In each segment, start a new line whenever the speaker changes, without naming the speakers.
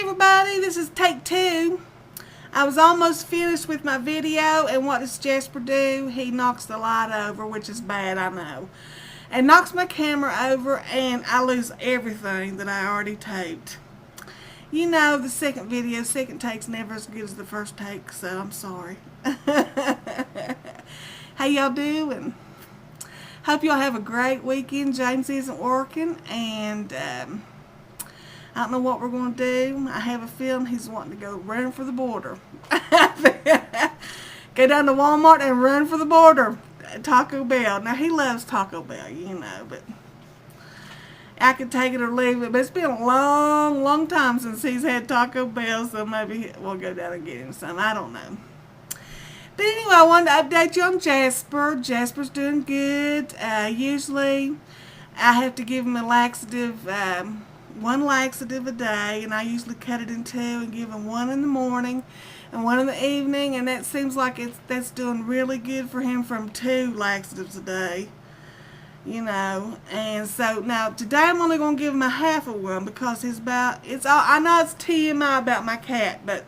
everybody, this is take 2. I was almost finished with my video, and what does Jasper do? He knocks the light over, which is bad, I know. And knocks my camera over, and I lose everything that I already taped. You know, the second take's never as good as the first take, so I'm sorry. How y'all doing? Hope y'all have a great weekend. James isn't working, and I don't know what we're going to do. I have a feeling he's wanting to go run for the border. Go down to Walmart and run for the border. Taco Bell. Now, he loves Taco Bell, you know, but I could take it or leave it. But it's been a long, long time since he's had Taco Bell, so maybe we'll go down and get him some. I don't know. But anyway, I wanted to update you on Jasper. Jasper's doing good. Usually, I have to give him a laxative, one laxative a day, and I usually cut it in 2 and give him 1 in the morning and 1 in the evening, and that seems like that's doing really good for him from 2 laxatives a day, you know. And so now today I'm only going to give him a half of one because I know it's TMI about my cat, but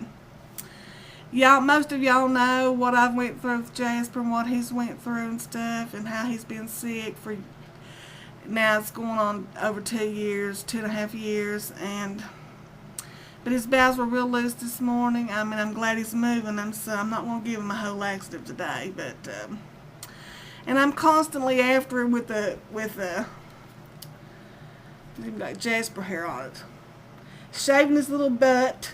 y'all, most of y'all know what I've went through with Jasper and what he's went through and stuff, and how he's been sick for, now it's going on over 2 years, 2.5 years, but his bowels were real loose this morning. I mean, I'm glad he's moving them, so I'm not going to give him a whole laxative today, but, and I'm constantly after him with like Jasper hair on it. Shaving his little butt,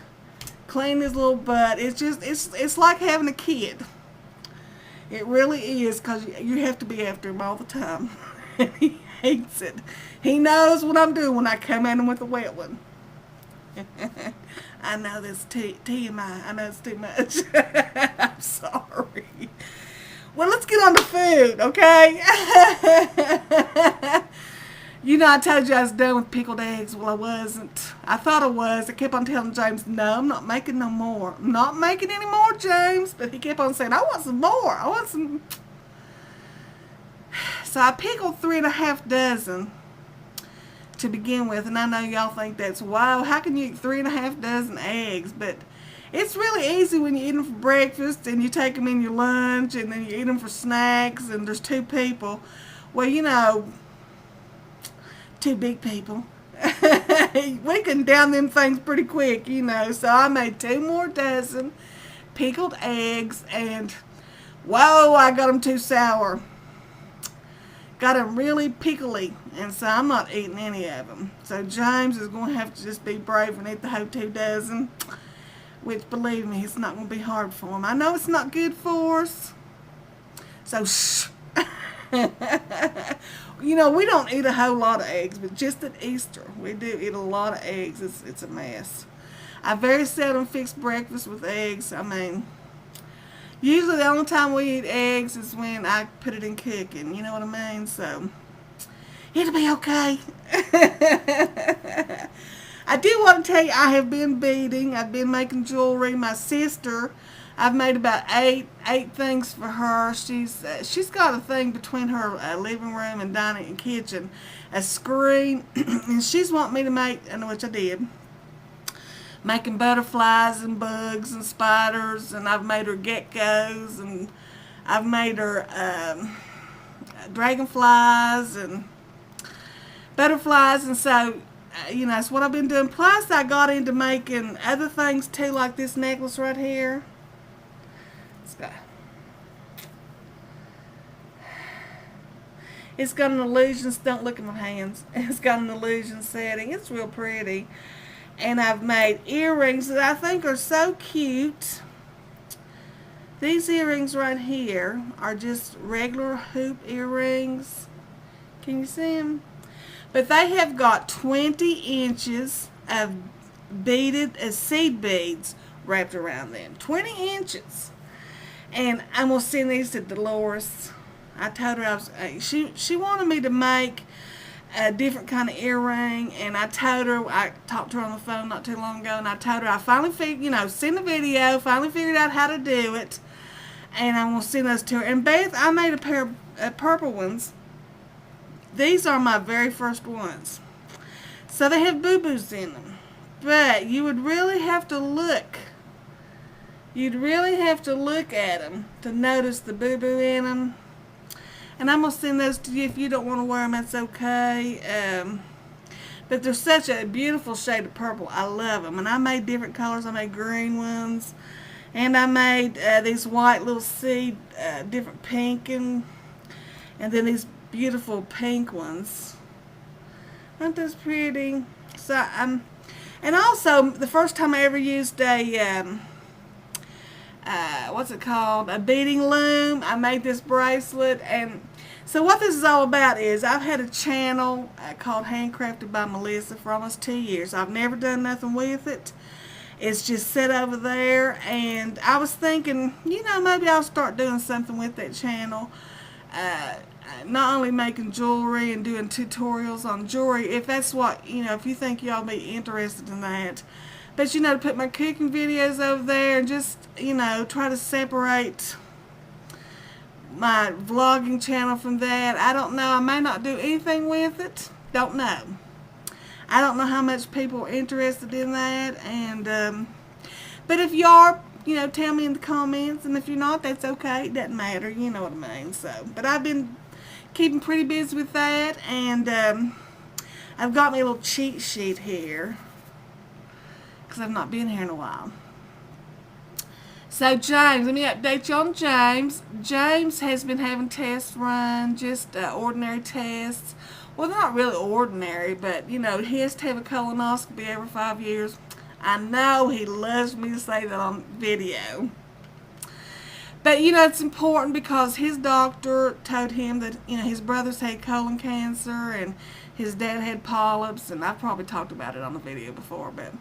cleaning his little butt. It's just, it's like having a kid. It really is, because you have to be after him all the time. He hates it. He knows what I'm doing when I come at him with a wet one. I know this TMI. I know it's too much. I'm sorry. Well, let's get on to food, okay? You know, I told you I was done with pickled eggs. Well, I wasn't. I thought I was. I kept on telling James, no, I'm not making no more. I'm not making any more, James. But he kept on saying, I want some more. I want some. So I pickled 3.5 dozen to begin with, and I know y'all think that's wow. How can you eat 3.5 dozen eggs? But it's really easy when you eat them for breakfast and you take them in your lunch, and then you eat them for snacks, and there's 2 people. Well, you know, 2 big people. We can down them things pretty quick, you know. So I made 2 more dozen pickled eggs, and whoa, I got them too sour. Got them really pickly, and so I'm not eating any of them. So James is going to have to just be brave and eat the whole 2 dozen, which, believe me, it's not going to be hard for him. I know it's not good for us, so shh. You know, we don't eat a whole lot of eggs, but just at Easter, we do eat a lot of eggs. It's a mess. I very seldom fix breakfast with eggs. I mean, usually the only time we eat eggs is when I put it in cooking. You know what I mean? So, it'll be okay. I do want to tell you, I have been beading. I've been making jewelry. My sister, I've made about eight things for her. She's got a thing between her living room and dining and kitchen, a screen, and she's wanting me to make, which I did, making butterflies and bugs and spiders, and I've made her geckos, and I've made her dragonflies and butterflies, and so, you know, that's what I've been doing. Plus, I got into making other things too, like this necklace right here. It's got an illusion, don't look at my hands. It's got an illusion setting. It's real pretty. And I've made earrings that I think are so cute. These earrings right here are just regular hoop earrings. Can you see them? But they have got 20 inches of beaded seed beads wrapped around them. 20 inches. And I'm going to send these to Dolores. I told her she wanted me to make a different kind of earring, and I told her, I talked to her on the phone not too long ago, and I told her I finally figured, you know, send the video, finally figured out how to do it, and I'm going to send those to her. And Beth, I made a pair of purple ones. These are my very first ones. So they have boo-boos in them. But you would really have to look. You'd really have to look at them to notice the boo-boo in them. And I'm going to send those to you. If you don't want to wear them, that's okay. But they're such a beautiful shade of purple. I love them. And I made different colors. I made green ones. And I made these white little seed, different pink. And then these beautiful pink ones. Aren't those pretty? So, and also, the first time I ever used a... what's it called? A beading loom. I made this bracelet, and so what this is all about is I've had a channel called Handcrafted by Melissa for almost 2 years. I've never done nothing with it. It's just set over there, and I was thinking, maybe I'll start doing something with that channel. Not only making jewelry and doing tutorials on jewelry, if that's what, if you think y'all be interested in that. But, to put my cooking videos over there and just, try to separate my vlogging channel from that. I don't know. I may not do anything with it. Don't know. I don't know how much people are interested in that. And, but if you are, tell me in the comments. And if you're not, that's okay. It doesn't matter. You know what I mean. So, but I've been keeping pretty busy with that. And I've got me a little cheat sheet here, because I've not been here in a while. So James, let me update you on James. James has been having tests run, just ordinary tests. Well, they're not really ordinary, but he has to have a colonoscopy every 5 years. I know he loves me to say that on video. But it's important because his doctor told him that his brothers had colon cancer and his dad had polyps, and I've probably talked about it on the video before, but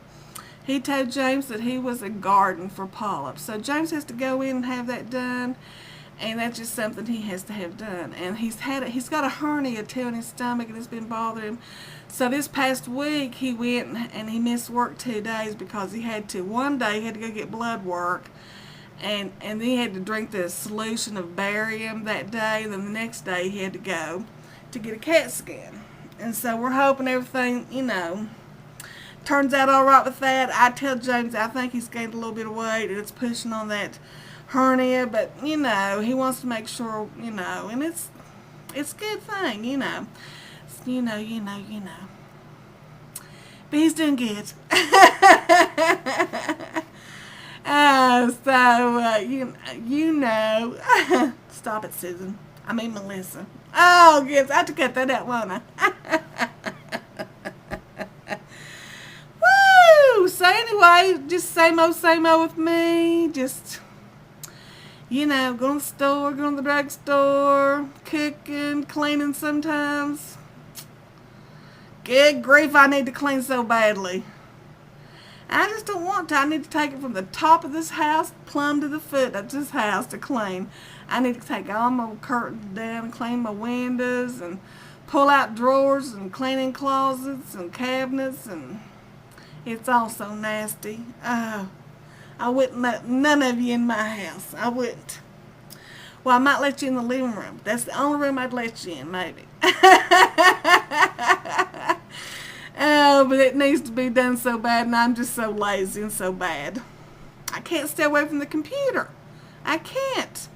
he told James that he was a garden for polyps. So James has to go in and have that done, and that's just something he has to have done. And he's got a hernia too in his stomach, and it's been bothering him. So this past week he went and he missed work 2 days because he had to. One day he had to go get blood work, and then he had to drink the solution of barium that day. And then the next day he had to go to get a CAT scan. And so we're hoping everything, turns out all right with that. I tell James I think he's gained a little bit of weight and it's pushing on that hernia, but he wants to make sure, and it's a good thing, But he's doing good. Stop it, Susan. I mean Melissa. Oh, yes, I have to cut that out, won't I? So anyway, just same old with me. Just, going to the store, going to the drugstore, cooking, cleaning sometimes. Good grief, I need to clean so badly. I just don't want to. I need to take it from the top of this house plumb to the foot of this house to clean. I need to take all my curtains down and clean my windows and pull out drawers and cleaning closets and cabinets, and it's all so nasty. I wouldn't let none of you in my house. I wouldn't. Well, I might let you in the living room. That's the only room I'd let you in, maybe. Oh, but it needs to be done so bad, and I'm just so lazy and so bad. I can't stay away from the computer. I can't.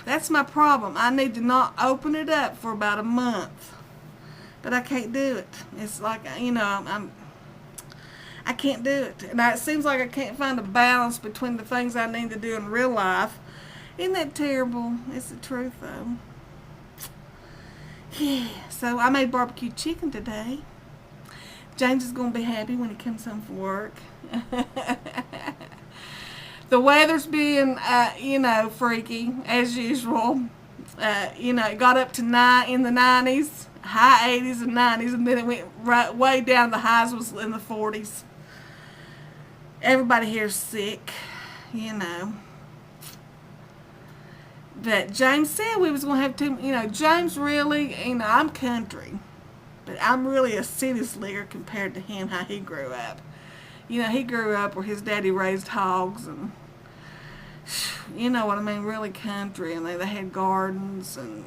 That's my problem. I need to not open it up for about a month. But I can't do it. It's like, I can't do it. And it seems like I can't find a balance between the things I need to do in real life. Isn't that terrible? It's the truth, though. Yeah. So I made barbecue chicken today. James is going to be happy when he comes home from work. The weather's been, freaky, as usual. It got up to in the 90s, high 80s and 90s, and then it went way down. The highs was in the 40s. Everybody here's sick, But James said we was going to have to, James really, I'm country, but I'm really a city slicker compared to him, how he grew up. He grew up where his daddy raised hogs, and you know what I mean, really country, and they had gardens, and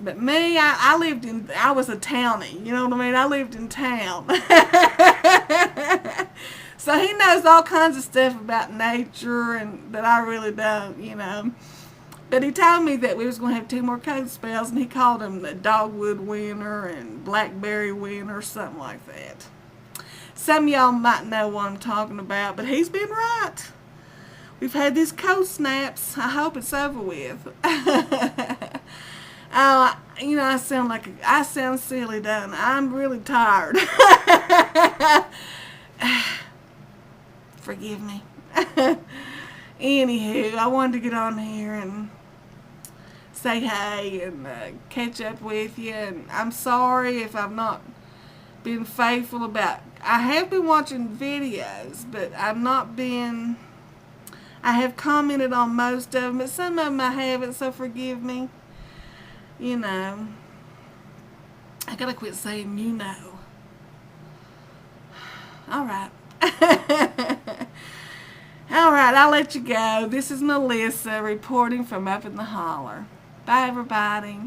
But me, I was a townie, you know what I mean? I lived in town. So he knows all kinds of stuff about nature and that I really don't, you know. But he told me that we was going to have 2 more cold spells, and he called them the dogwood winter and blackberry winter, something like that. Some of y'all might know what I'm talking about, but he's been right. We've had these cold snaps. I hope it's over with. You know, I sound silly, don't I? I'm really tired. Forgive me. Anywho, I wanted to get on here and say hey and catch up with you. And I'm sorry if I've not been faithful about. I have been watching videos, but I've not been. I have commented on most of them, but some of them I haven't. So forgive me. You know, I gotta quit saying you know. All right. All right, I'll let you go. This is Melissa reporting from up in the holler. Bye, everybody.